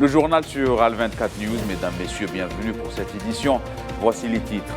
Le journal sur Al24 News, mesdames, messieurs, bienvenue pour cette édition. Voici les titres.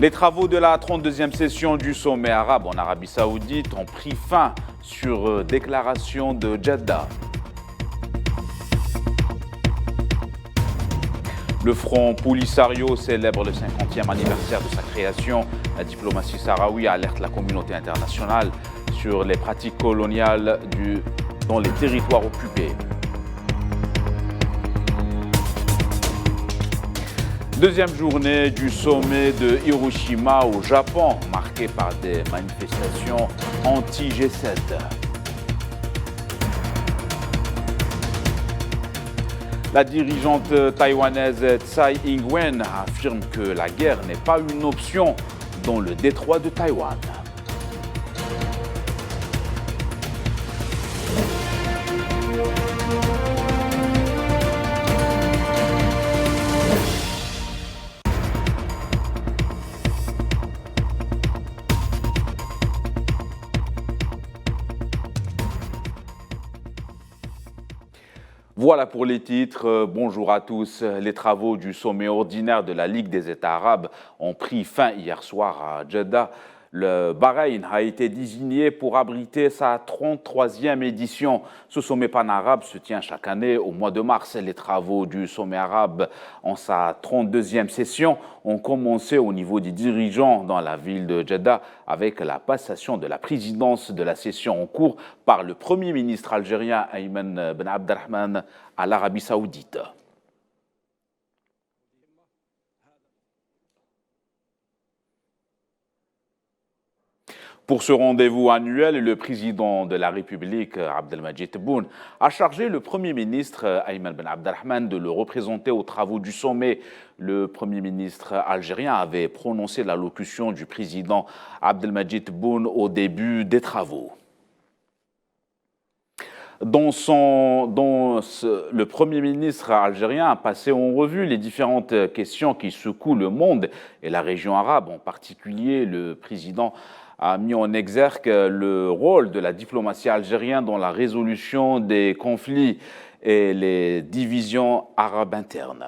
Les travaux de la 32e session du sommet arabe en Arabie Saoudite ont pris fin sur déclaration de Jeddah. Le Front Polisario célèbre le 50e anniversaire de sa création. La diplomatie sahraoui alerte la communauté internationale sur les pratiques coloniales dans les territoires occupés. Deuxième journée du sommet de Hiroshima au Japon, marquée par des manifestations anti-G7. La dirigeante taïwanaise Tsai Ing-wen affirme que la guerre n'est pas une option dans le détroit de Taïwan. Voilà pour les titres. Bonjour à tous. Les travaux du sommet ordinaire de la Ligue des États arabes ont pris fin hier soir à Jeddah. Le Bahreïn a été désigné pour abriter sa 33e édition. Ce sommet pan-arabe se tient chaque année au mois de mars. Les travaux du sommet arabe en sa 32e session ont commencé au niveau des dirigeants dans la ville de Jeddah avec la passation de la présidence de la session en cours par le Premier ministre algérien Ayman Ben Abdelrahman à l'Arabie Saoudite. Pour ce rendez-vous annuel, le président de la République, Abdelmadjid Tebboune, a chargé le Premier ministre Ayman Ben Abdelrahman de le représenter aux travaux du sommet. Le Premier ministre algérien avait prononcé l'allocution du président Abdelmadjid Tebboune au début des travaux. Le Premier ministre algérien a passé en revue les différentes questions qui secouent le monde et la région arabe. En particulier, le président a mis en exergue le rôle de la diplomatie algérienne dans la résolution des conflits et les divisions arabes internes.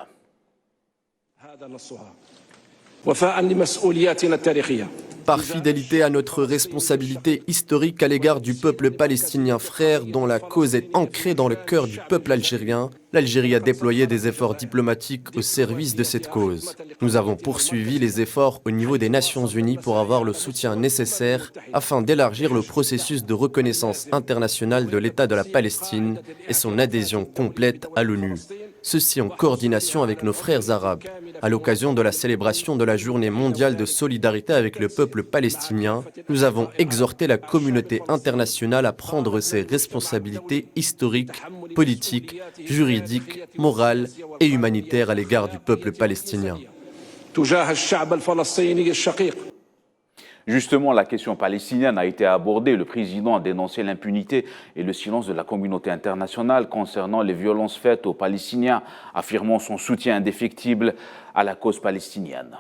Par fidélité à notre responsabilité historique à l'égard du peuple palestinien frère dont la cause est ancrée dans le cœur du peuple algérien, l'Algérie a déployé des efforts diplomatiques au service de cette cause. Nous avons poursuivi les efforts au niveau des Nations Unies pour avoir le soutien nécessaire afin d'élargir le processus de reconnaissance internationale de l'État de la Palestine et son adhésion complète à l'ONU. Ceci en coordination avec nos frères arabes. À l'occasion de la célébration de la Journée mondiale de solidarité avec le peuple palestinien, nous avons exhorté la communauté internationale à prendre ses responsabilités historiques, politiques, juridiques, morales et humanitaires à l'égard du peuple palestinien. Justement, la question palestinienne a été abordée. Le président a dénoncé l'impunité et le silence de la communauté internationale concernant les violences faites aux Palestiniens, affirmant son soutien indéfectible à la cause palestinienne.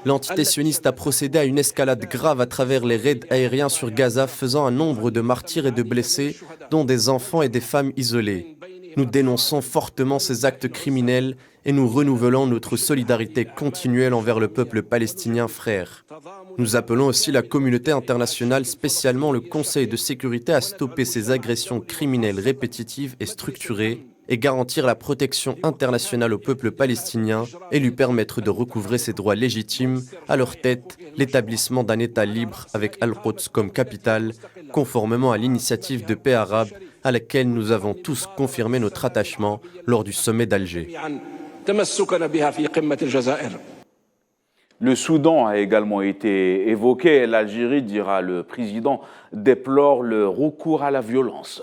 L'entité sioniste a procédé à une escalade grave à travers les raids aériens sur Gaza, faisant un nombre de martyrs et de blessés, dont des enfants et des femmes isolées. Nous dénonçons fortement ces actes criminels et nous renouvelons notre solidarité continuelle envers le peuple palestinien frère. Nous appelons aussi la communauté internationale, spécialement le Conseil de sécurité, à stopper ces agressions criminelles répétitives et structurées et garantir la protection internationale au peuple palestinien et lui permettre de recouvrer ses droits légitimes, à leur tête l'établissement d'un État libre avec Al-Quds comme capitale, conformément à l'initiative de paix arabe à laquelle nous avons tous confirmé notre attachement lors du sommet d'Alger. Le Soudan a également été évoqué. L'Algérie, dira le président, déplore le recours à la violence.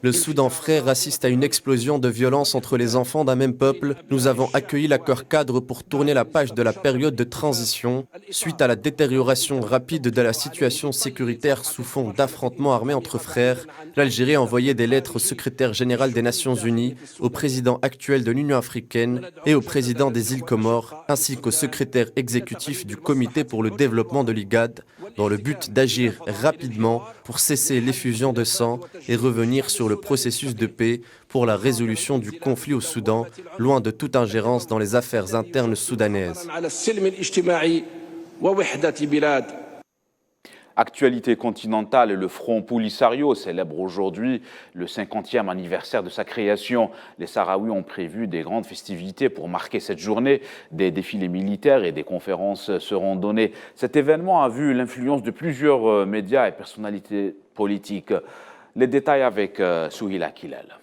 Le Soudan frère assiste à une explosion de violence entre les enfants d'un même peuple. Nous avons accueilli l'accord cadre pour tourner la page de la période de transition suite à la détérioration rapide de la situation sécuritaire sous fond d'affrontements armés entre frères. L'Algérie a envoyé des lettres au secrétaire général des Nations Unies, au président actuel de l'Union africaine et au président des îles Comores, ainsi qu'au secrétaire exécutif du Comité pour le développement de l'IGAD, dans le but d'agir rapidement pour cesser l'effusion de sang et revenir sur le processus de paix pour la résolution du conflit au Soudan, loin de toute ingérence dans les affaires internes soudanaises. Actualité continentale, le Front Polisario célèbre aujourd'hui le 50e anniversaire de sa création. Les Sahraouis ont prévu des grandes festivités pour marquer cette journée. Des défilés militaires et des conférences seront données. Cet événement a vu l'influence de plusieurs médias et personnalités politiques. Les détails avec Souhila Kilal.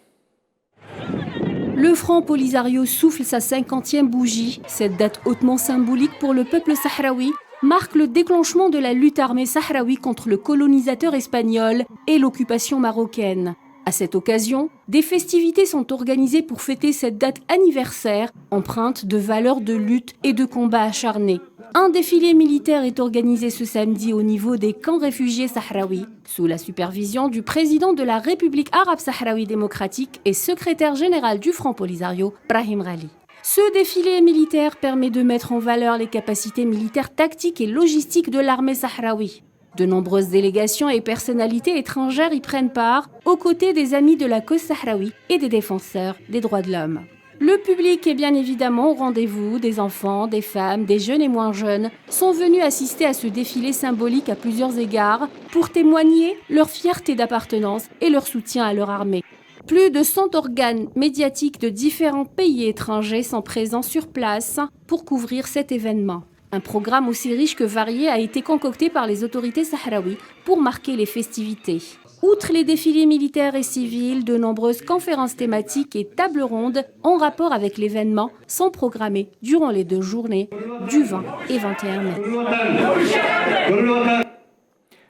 Le Front Polisario souffle sa 50e bougie. Cette date hautement symbolique pour le peuple sahraoui marque le déclenchement de la lutte armée sahraoui contre le colonisateur espagnol et l'occupation marocaine. À cette occasion, des festivités sont organisées pour fêter cette date anniversaire, empreinte de valeurs de lutte et de combats acharnés. Un défilé militaire est organisé ce samedi au niveau des camps réfugiés sahraouis, sous la supervision du président de la République arabe sahraoui démocratique et secrétaire général du Front Polisario, Brahim Ghali. Ce défilé militaire permet de mettre en valeur les capacités militaires tactiques et logistiques de l'armée sahraoui. De nombreuses délégations et personnalités étrangères y prennent part, aux côtés des amis de la cause sahraoui et des défenseurs des droits de l'homme. Le public est bien évidemment au rendez-vous. Des enfants, des femmes, des jeunes et moins jeunes sont venus assister à ce défilé symbolique à plusieurs égards pour témoigner leur fierté d'appartenance et leur soutien à leur armée. Plus de 100 organes médiatiques de différents pays étrangers sont présents sur place pour couvrir cet événement. Un programme aussi riche que varié a été concocté par les autorités sahraouies pour marquer les festivités. Outre les défilés militaires et civils, de nombreuses conférences thématiques et tables rondes en rapport avec l'événement sont programmées durant les 2 journées du 20 et 21 mai.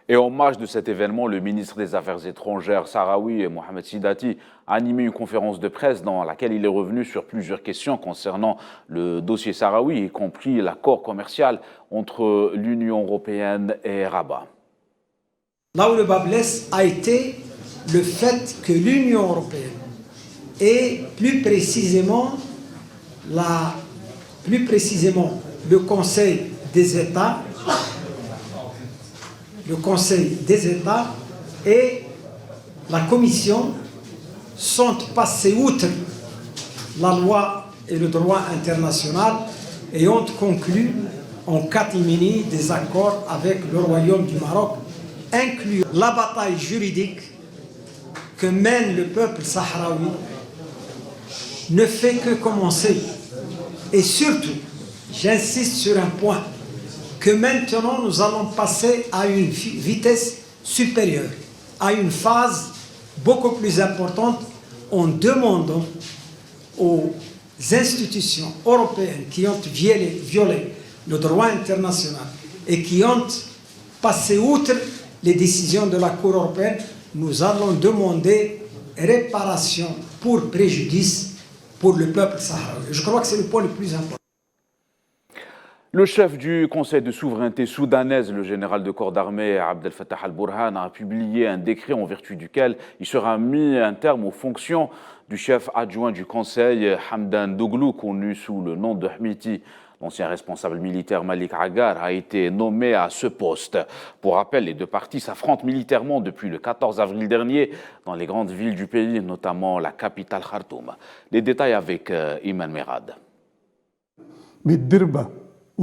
Et en marge de cet événement, le ministre des Affaires étrangères sahraoui, Mohamed Sidati, a animé une conférence de presse dans laquelle il est revenu sur plusieurs questions concernant le dossier sahraoui, y compris l'accord commercial entre l'Union européenne et Rabat. Là où le bât blesse a été le fait que l'Union européenne et plus précisément le Conseil des États et la Commission sont passés outre la loi et le droit international et ont conclu en catimini des accords avec le Royaume du Maroc, incluant la bataille juridique que mène le peuple sahraoui ne fait que commencer. Et surtout, j'insiste sur un point, que maintenant nous allons passer à une vitesse supérieure, à une phase beaucoup plus importante en demandant aux institutions européennes qui ont violé le droit international et qui ont passé outre les décisions de la Cour européenne, nous allons demander réparation pour préjudice pour le peuple sahraoui. Je crois que c'est le point le plus important. Le chef du Conseil de souveraineté soudanaise, le général de corps d'armée Abdel Fattah al-Burhan, a publié un décret en vertu duquel il sera mis un terme aux fonctions du chef adjoint du Conseil, Hamdan Doglo, connu sous le nom de Hmiti. L'ancien responsable militaire Malik Agar a été nommé à ce poste. Pour rappel, les deux parties s'affrontent militairement depuis le 14 avril dernier dans les grandes villes du pays, notamment la capitale Khartoum. Les détails avec Iman Merad.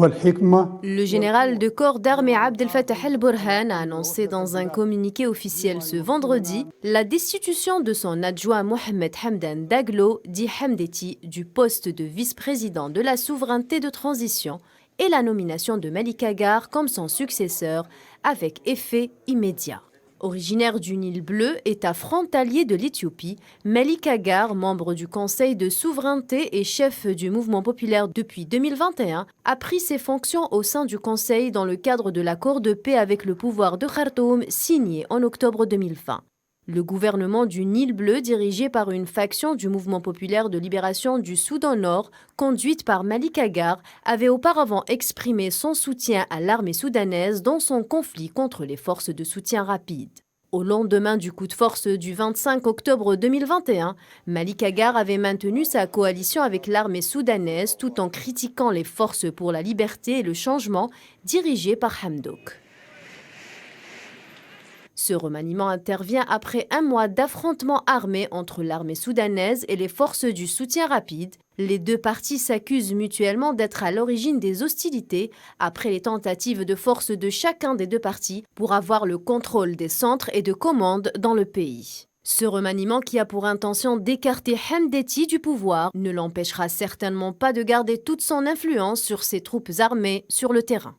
Le général de corps d'armée Abdel Fattah al-Burhan a annoncé dans un communiqué officiel ce vendredi la destitution de son adjoint Mohamed Hamdan Daglo, dit Hamdeti, du poste de vice-président de la souveraineté de transition et la nomination de Malik Agar comme son successeur avec effet immédiat. Originaire du Nil Bleu, État frontalier de l'Éthiopie, Malik Agar, membre du Conseil de souveraineté et chef du mouvement populaire depuis 2021, a pris ses fonctions au sein du Conseil dans le cadre de l'accord de paix avec le pouvoir de Khartoum signé en octobre 2020. Le gouvernement du Nil bleu, dirigé par une faction du mouvement populaire de libération du Soudan Nord, conduite par Malik Agar, avait auparavant exprimé son soutien à l'armée soudanaise dans son conflit contre les forces de soutien rapide. Au lendemain du coup de force du 25 octobre 2021, Malik Agar avait maintenu sa coalition avec l'armée soudanaise tout en critiquant les forces pour la liberté et le changement dirigées par Hamdok. Ce remaniement intervient après un mois d'affrontements armés entre l'armée soudanaise et les forces du soutien rapide. Les deux parties s'accusent mutuellement d'être à l'origine des hostilités après les tentatives de force de chacun des deux partis pour avoir le contrôle des centres et de commande dans le pays. Ce remaniement, qui a pour intention d'écarter Hamdeti du pouvoir, ne l'empêchera certainement pas de garder toute son influence sur ses troupes armées sur le terrain.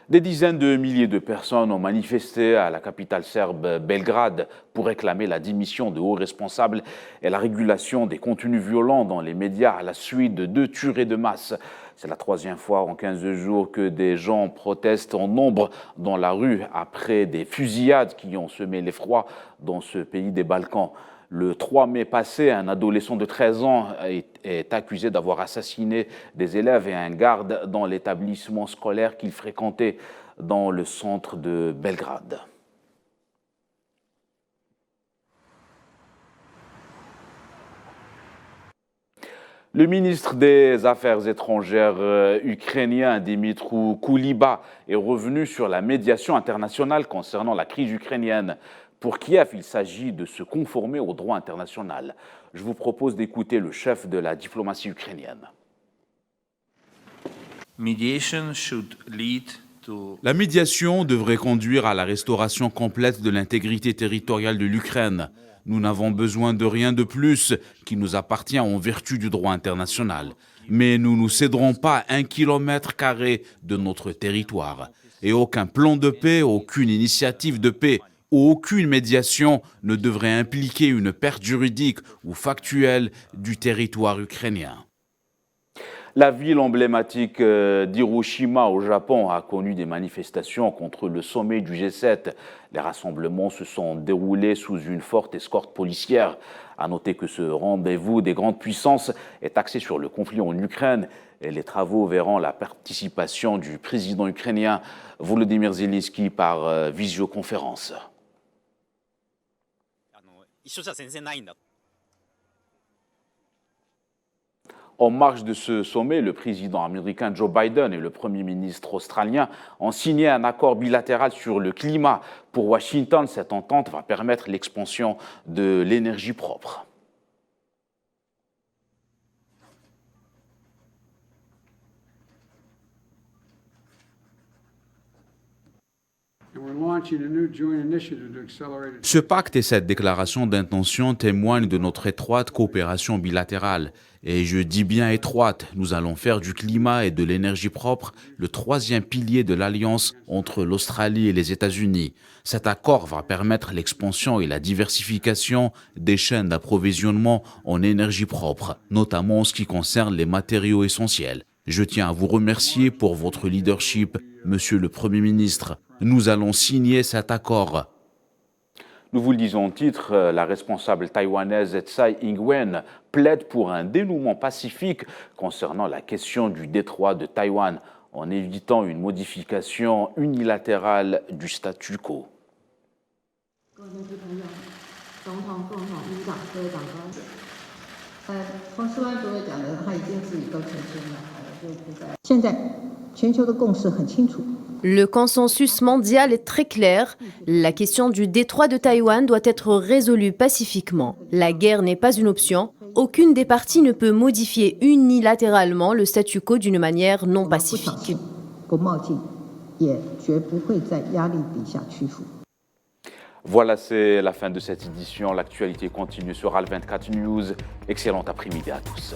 Des dizaines de milliers de personnes ont manifesté à la capitale serbe Belgrade pour réclamer la démission de hauts responsables et la régulation des contenus violents dans les médias à la suite de 2 tueries de masse. C'est la 3e fois en 15 jours que des gens protestent en nombre dans la rue après des fusillades qui ont semé l'effroi dans ce pays des Balkans. Le 3 mai passé, un adolescent de 13 ans est accusé d'avoir assassiné des élèves et un garde dans l'établissement scolaire qu'il fréquentait dans le centre de Belgrade. Le ministre des Affaires étrangères ukrainien Dmytro Kuleba est revenu sur la médiation internationale concernant la crise ukrainienne. Pour Kiev, il s'agit de se conformer au droit international. Je vous propose d'écouter le chef de la diplomatie ukrainienne. La médiation devrait conduire à la restauration complète de l'intégrité territoriale de l'Ukraine. Nous n'avons besoin de rien de plus qui nous appartient en vertu du droit international. Mais nous ne céderons pas 1 km² de notre territoire. Et aucun plan de paix, aucune initiative de paix, aucune médiation ne devrait impliquer une perte juridique ou factuelle du territoire ukrainien. La ville emblématique d'Hiroshima au Japon a connu des manifestations contre le sommet du G7. Les rassemblements se sont déroulés sous une forte escorte policière. À noter que ce rendez-vous des grandes puissances est axé sur le conflit en Ukraine et les travaux verront la participation du président ukrainien Volodymyr Zelensky par visioconférence. En marge de ce sommet, le président américain Joe Biden et le premier ministre australien ont signé un accord bilatéral sur le climat. Pour Washington, cette entente va permettre l'expansion de l'énergie propre. Ce pacte et cette déclaration d'intention témoignent de notre étroite coopération bilatérale. Et je dis bien étroite, nous allons faire du climat et de l'énergie propre le 3e pilier de l'alliance entre l'Australie et les États-Unis. Cet accord va permettre l'expansion et la diversification des chaînes d'approvisionnement en énergie propre, notamment en ce qui concerne les matériaux essentiels. Je tiens à vous remercier pour votre leadership, Monsieur le Premier ministre. Nous allons signer cet accord. Nous vous le disons en titre, la responsable taïwanaise Tsai Ing-wen plaide pour un dénouement pacifique concernant la question du détroit de Taïwan, en évitant une modification unilatérale du statu quo. Le consensus mondial est très clair. La question du détroit de Taïwan doit être résolue pacifiquement. La guerre n'est pas une option. Aucune des parties ne peut modifier unilatéralement le statu quo d'une manière non pacifique. Voilà, c'est la fin de cette édition. L'actualité continue sur AL24 News. Excellent après-midi à tous.